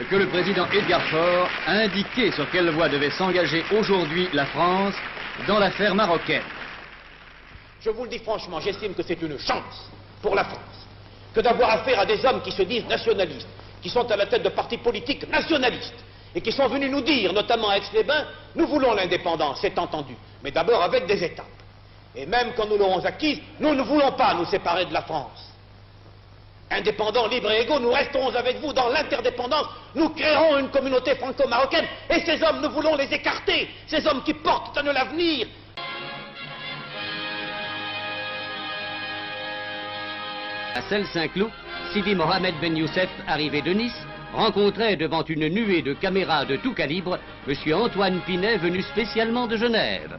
que le président Edgar Faure a indiqué sur quelle voie devait s'engager aujourd'hui la France dans l'affaire marocaine. Je vous le dis franchement, j'estime que c'est une chance pour la France que d'avoir affaire à des hommes qui se disent nationalistes, qui sont à la tête de partis politiques nationalistes et qui sont venus nous dire, notamment à Aix-les-Bains, nous voulons l'indépendance, c'est entendu, mais d'abord avec des étapes. Et même quand nous l'aurons acquise, nous ne voulons pas nous séparer de la France. Indépendants, libres et égaux, nous resterons avec vous dans l'interdépendance, nous créerons une communauté franco-marocaine, et ces hommes, nous voulons les écarter, ces hommes qui portent à nous l'avenir. À Celles-Saint-Cloud, Sidi Mohamed Ben Youssef, arrivé de Nice, rencontrait devant une nuée de caméras de tout calibre M. Antoine Pinet, venu spécialement de Genève.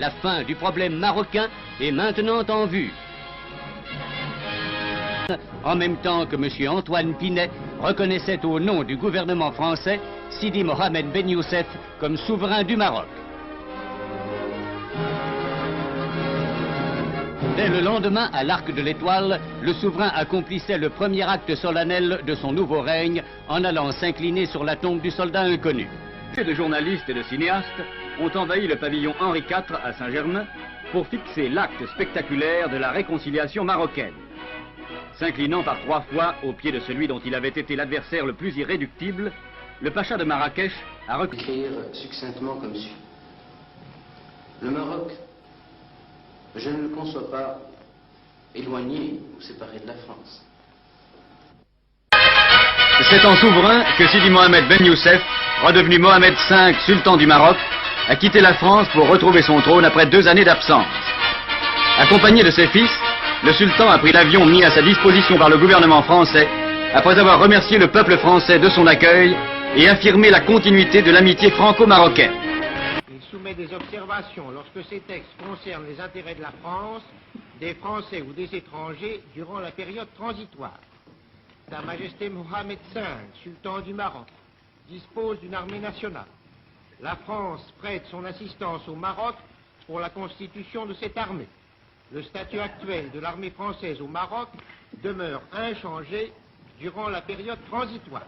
La fin du problème marocain est maintenant en vue. En même temps que M. Antoine Pinet reconnaissait au nom du gouvernement français Sidi Mohamed Ben Youssef comme souverain du Maroc. Dès le lendemain, à l'Arc de l'Étoile, le souverain accomplissait le premier acte solennel de son nouveau règne en allant s'incliner sur la tombe du soldat inconnu. De journalistes et de cinéastes ont envahi le pavillon Henri IV à Saint-Germain pour fixer l'acte spectaculaire de la réconciliation marocaine. S'inclinant par 3 fois au pied de celui dont il avait été l'adversaire le plus irréductible, le pacha de Marrakech a écrire succinctement comme suit. Le Maroc, je ne le conçois pas éloigné ou séparé de la France. C'est en souverain que Sidi Mohamed Ben Youssef, redevenu Mohamed V, sultan du Maroc, a quitté la France pour retrouver son trône après 2 années d'absence. Accompagné de ses fils, le sultan a pris l'avion mis à sa disposition par le gouvernement français, après avoir remercié le peuple français de son accueil et affirmé la continuité de l'amitié franco-marocaine. Il soumet des observations lorsque ces textes concernent les intérêts de la France, des Français ou des étrangers durant la période transitoire. Sa Majesté Mohamed V, sultan du Maroc, dispose d'une armée nationale. La France prête son assistance au Maroc pour la constitution de cette armée. Le statut actuel de l'armée française au Maroc demeure inchangé durant la période transitoire.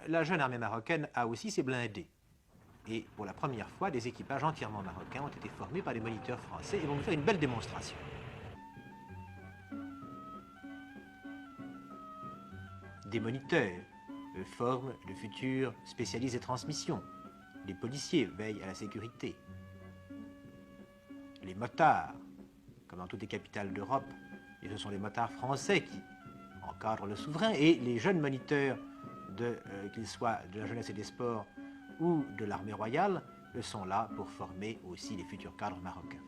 La jeune armée marocaine a aussi ses blindés. Et pour la première fois, des équipages entièrement marocains ont été formés par des moniteurs français et vont nous faire une belle démonstration. Des moniteurs forment le futur spécialiste des transmissions. Les policiers veillent à la sécurité. Les motards, comme dans toutes les capitales d'Europe, et ce sont les motards français qui encadrent le souverain, et les jeunes moniteurs, qu'ils soient de la jeunesse et des sports ou de l'armée royale, sont là pour former aussi les futurs cadres marocains.